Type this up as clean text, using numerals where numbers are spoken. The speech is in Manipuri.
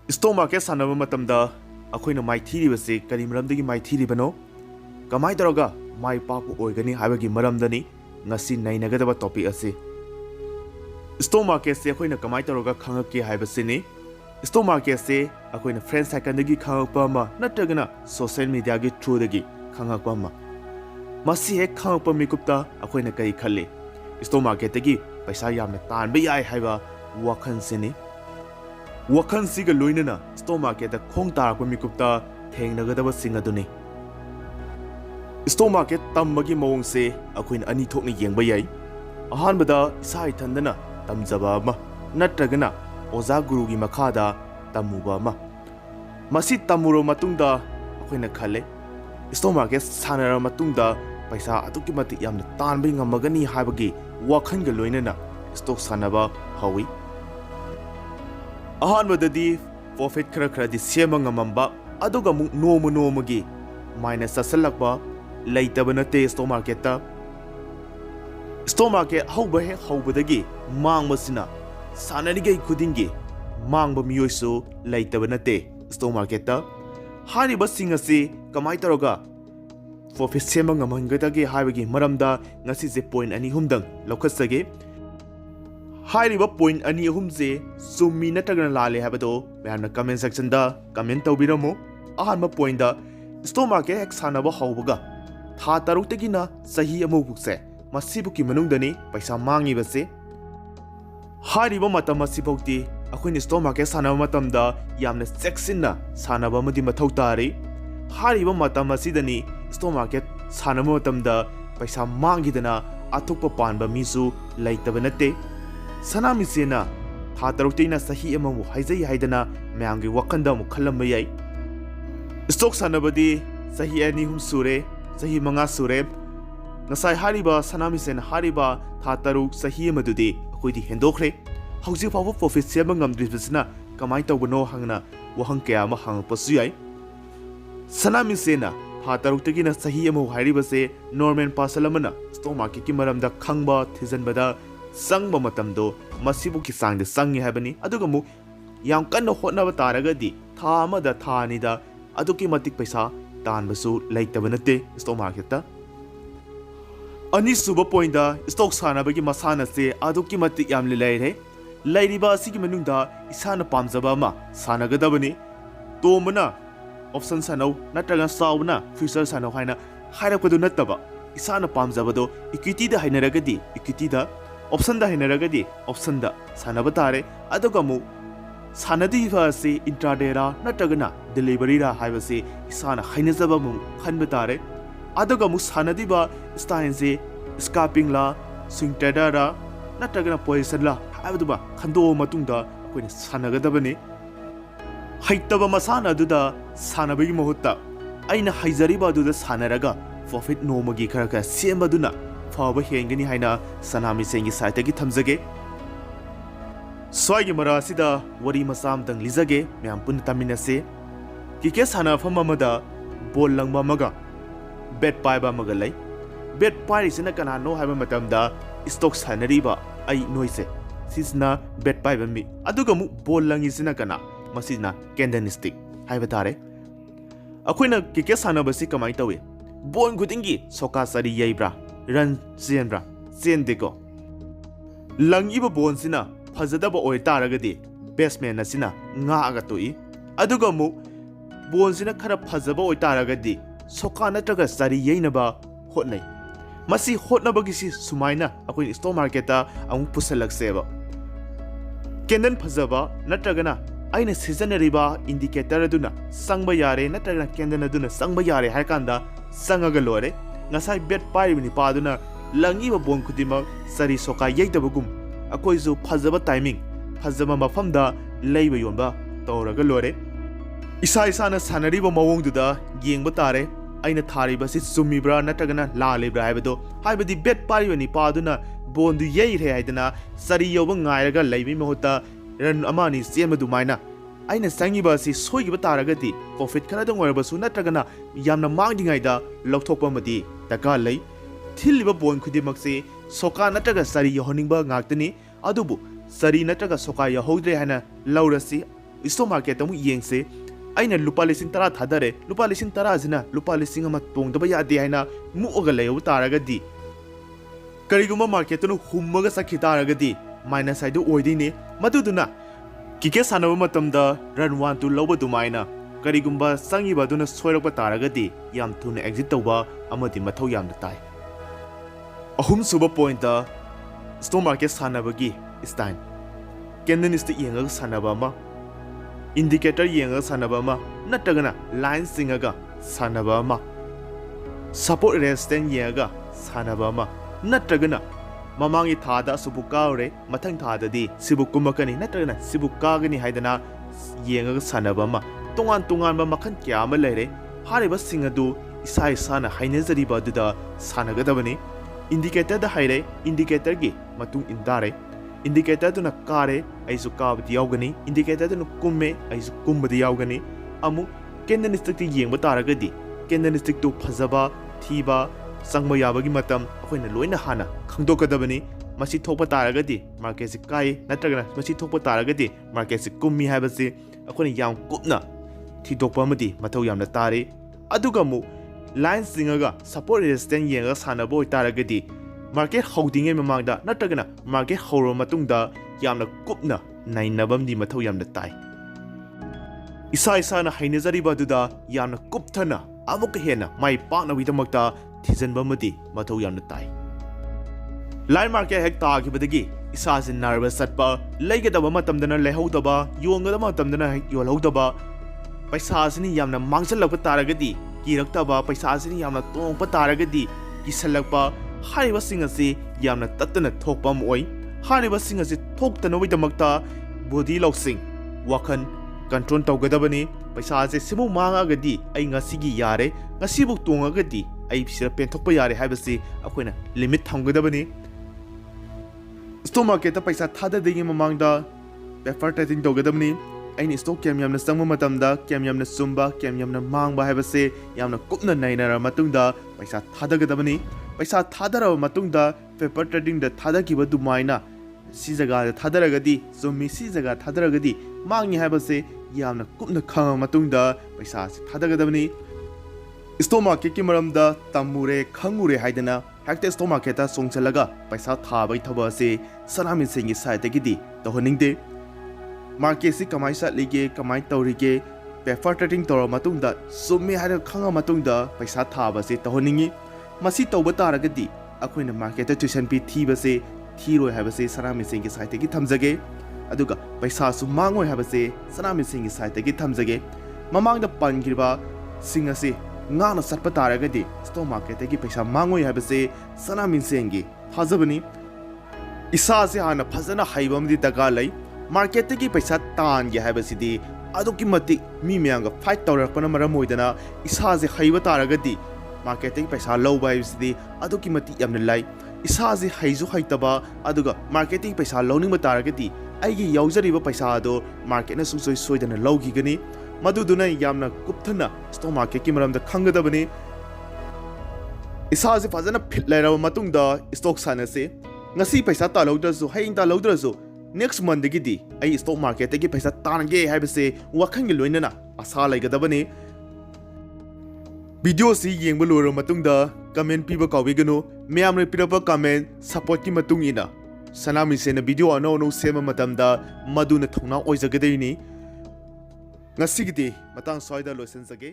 Stock market sanaba matamda akoina mai thiribase kari maramdagi mai thiribano kamai taraga mai paku oigani habagi maramdani ngasi nainagadaba topic ase stock market se akoina kamai taraga khangake habasini stock market se akoina friend circle dagi khangakpa ma natragana social media gi through dagi khangakpa ma masi he khangakpa mikupta akoina kai khalle stock market dagi paisa yamna tanba yai haiba wakhan sini wakhan siga loinana stock market da khong tarakpa mikupta thengnagadaba singaduni stock market tambagi mawong se akoina ani thokna yengba yai ahanbada isai thandana tamjaba ma natragana oza guru gi makhada tamuba ma masi tamuro matungda akoina khale stock market sanara matungda paisa atukki mati yamna tanbai ngamagani habagi wakhan ga loinana stock sanaba hawi ahanbadadi profit khara di sema ngamamba aduga mu nomu gi minus asalakba laitaba nate stock market ta stock market hawbadagi mangmasina sanarigay khudingi mangba miyoisu laitaba nate stock market ta hariba singasi kamai taraga profit sema ngamangadagi habagi maramda ngasi je point ani humdang lokhasage हाइरिबा पॉइंट अनि अहुमजे सुमी नटगन लाले हाबदो मैमना कमेंट सेक्शन दा कमेंट तौबिरमो अहानबा पॉइंट दा स्टॉक मार्केट हेक सानबा हौबगा था तरुक्तगिना सही अमुबुकसे मसिबुकी मनुंगदनी पैसा मांगिबसे हाइरिबा मतम मसिबौती अखोइनि स्टॉक मार्केट सानबा मतमदा यामना सेक्सिनना सानबा मदि मथौ तारि हाइरिबा मतम मसिदनी स्टॉक मार्केट सानबा मतमदा पैसा मांगिदना अथुकपा पानबा मिसु लैतबा नते सनामिसेना था तरुक्तिना सही अममु हाइजै हाइदना म्यांगी वखंदा मु खलम याई स्टॉक सानबदी सही अनि हुम सुरे सही मंगा सुरे नसाई हारिबा सनामिसेना हारिबा था तरुक सही मदुदी अखोइदी हेंदोखरे हौजि फावो प्रॉफिट सेब ngamdribsina कमाई तौबनो हंगना वहंग कया मा हंगपसु याई सनामिसेना था तरुक्तगिना सही अमु हारिबसे नॉर्मल पासलमना स्टॉक मार्केट की मरमदा खंगबा थिजनबदा संगबा मतमदो मसिबु की सांगदे संगी हाबनी अदुगा मु याम कन्न होटनबा तारगदी था अमदा था अनिदा अदुकी मतिक पैसा तानबसु लैतबा नते स्टॉक मार्केट ता अनि सुबा पॉइंट दा स्टॉक सानबगी मसाना से अदुकी मतिक याम लैरे लैरिबा असिगी मनुंगदा इसाना पामजबा मा सानगदबनी तोमना ऑप्शन सानौ नत्रगा सावना फ्यूचर सानौ हाइना हाइरकदु नत्तबा इसाना पामजबदो इक्विटी दा हाइनरगदी इक्विटी दा ऑप्शन दा हिनरगदी ऑप्शन दा सानबा तारे अदुगा मु सानदीबा से इंट्राडे रा नटगना डिलीवरी रा हाइबसे इसाना हाइनजबा मु खनबा तारे अदुगा मु सानदीबा स्टाइन से स्कापिंग ला स्विंग ट्रेडर रा नटगना पोजीशन ला हाइबदुबा खंदो मतुंगदा कोइने सानगदबने हाइतबा मसाना दुदा सानबगी महत्ता आइना हाइजरीबा दुदा सानरगा प्रॉफिट नोमगी खरका सेमबदुना फाव हेंगनी हाइना सनामी सेंगी साइटगी थमजगे स्वाइगी मरासिदा वरी मसाम तंग लिजगे म्याम पुन तमिनसे किके साना फममदा बोल लंगबा मगा बेट पाइबा मगा लै बेट पाइरिसिना कनानो हाइबा मतमदा स्टॉक सानरीबा आई नोइसे सिसना बेट पाइबा मी अदुगा मु बोल लंगिसिना कना मसिना कैंडलस्टिक हाइबा तारे अखोइना किके सानबसी कमाई तवे बोन गुदिंगी सोका सरी यैब्रा रन चेनब्रा चेनदेको लंगिबा बोनसिना फजदबा ओय तारगदी बेसमेन असिना ngaga toi aduga mu बोनसिना खरा फजबा ओय तारगदी सोका नत्रगा सरी यैनबा होटनै मसी होटनबगिसि सुमाइना अखोइ स्टॉक मार्केट ता अमु पुसलक्सेबा केंदन फजबा नत्रगना आइना सिजनरीबा इंडिकेटर अदुना संगबा यारे नत्रगना केंदन अदुना संगबा यारे हारकांदा संगगा लोरे ngasai bet pairibini paduna langiba bon khudima sari soka yeidabagum akoisu phajaba timing phajaba mafamda leiba yonba tawraga lore isa isana sanariba mawongduda yengba tare aina thariba si sumibra natagana la lebra haibado haibadi bet pairibini paduna bondu yeire haidana sari yoba ngairaga leibi mohota ran amani siemadu maina aina sangiba si soigiba taragadi profit khana dong warabasu natagana yamna mangdingaida lokthokpa madi taka lei thiliba bon khudimaks soka nataga sari yohoningba ngakdani adubu sari nataga soka yohodre hana laurasi stock market amu yengse aina lupa lising tara thadare lupa lising tara jina lupa lising ama tongdaba yade haina muoga leyo taragadi kariguma market no hummaga sakhi taragadi minus side oidine maduduna kike sanaba matamda run 1 to loba dumaina karigumba sangiba duna soirokpa taragadi yam thuna exit tawba amadi mathau yamna tai ahum suba point da stock market sanabagi stein candlestick yenga sanaba ma indicator yenga sanaba ma natagana line singaga sanaba ma support resistance yenga sanaba ma natagana mamangi thada subu kaure mathang thada di sibu kumakani natagana sibu kagani haidana yenga sanaba ma tongan ba makhan kya ma lere hariba singadu isa isana hainezari ba duda sanagadabani indicator da haire indicator gi matung indare indicator tu na kare aisu kabdi yaugani indicator tu na kumme aisu kumbadi yaugani amu candlestick ti yengba taragadi candlestick tu phajaba thiba sangma yabagi matam akoina loina hana khangdokadabani masi thokpa taragadi market se kai natragana masi thokpa taragadi market se kummi habase akoina yam kupna thidokpa amadi mathau yamna tare aduga mu line singaga support resistance yenga sanabo taragadi market holding mamangda natragana market horo matungda yamna kupna nainabamdi mathau yamna tai isa na hainezari baduda yamna kupthana amuk hena mai pakna widamakta thijanba madi mathau yamna tai line market hek taagibadagi isa se nervous satpa leigadaba matamdana lehodaba yongadaba matamdana yolhodaba paisa asini yamna mangsalakpa taragadi kirakta paisa asini yamna tongpa taragadi kisalakpa hariba singasi yamna tatana thokpa moi hariba singasi thoktana widamakta body lossing wakhan control tawgadabani paisa ase simu mangagadi ai ngasigi yare ngasibu tongagadi ai sira penthokpa yare haibasi akoina limit thamgadabani stock market ta paisa thada degi mamangda prefer trading tawgadabani aini stock kem yamna sangma matamda kem yamna sumba kem yamna mangba haibase yamna kupna nainara matungda paisa thadagadabani paisa thadara matungda paper trading da thadakiba dumaina si jaga da thadaragadi zumi si jaga thadaragadi mangi haibase yamna kupna khanga matungda paisa se thadagadabani stock market ki maramda tamure khangure haidana hekta stock market ta songchalaga paisa thabai thaba se sanami singi side gidi tohoningde market si kamai satlige kamai taurige prefer trading tora matungda sumi hara khanga matungda paisa thaba se tohoningi masi tawba taragadi akoina market ta tuition fee thiba se thiroi habase sanami singi side gi thamjage aduga paisa su mangoi habase sanami singi side gi thamjage mamangda pangirba singase ngana satpa taragadi stock market gi paisa mangoi habase sanami singi thajabani isa se hana phajana haibamdi daga lai market gi paisa tan gi habasidi aduki mati mi myanga fight tawrakpana maram moidana isa se haiba taragadi market gi paisa low vibesidi aduki mati yamna lai isa se haizu haitaba aduga market gi paisa lowning ba taragadi aigi yaujariba paisa ado market na sungsoi soidana lowgi gani maduduna yamna kupthana stock market ki maramda khangadabani isa se fajana phit lairaba matungda stock sanase ngasi paisa ta lowdrasu haing ta lowdrasu next month gidi ai stock market gi paisa tange haibase wakhangi loinana asa laigadabani video si yengba loro matungda comment piba kawigano meyamre pirapa comment support ki matungina sanami sena video ano sema matamda maduna thongna oijagadeni ngasigidi matang soida losenjage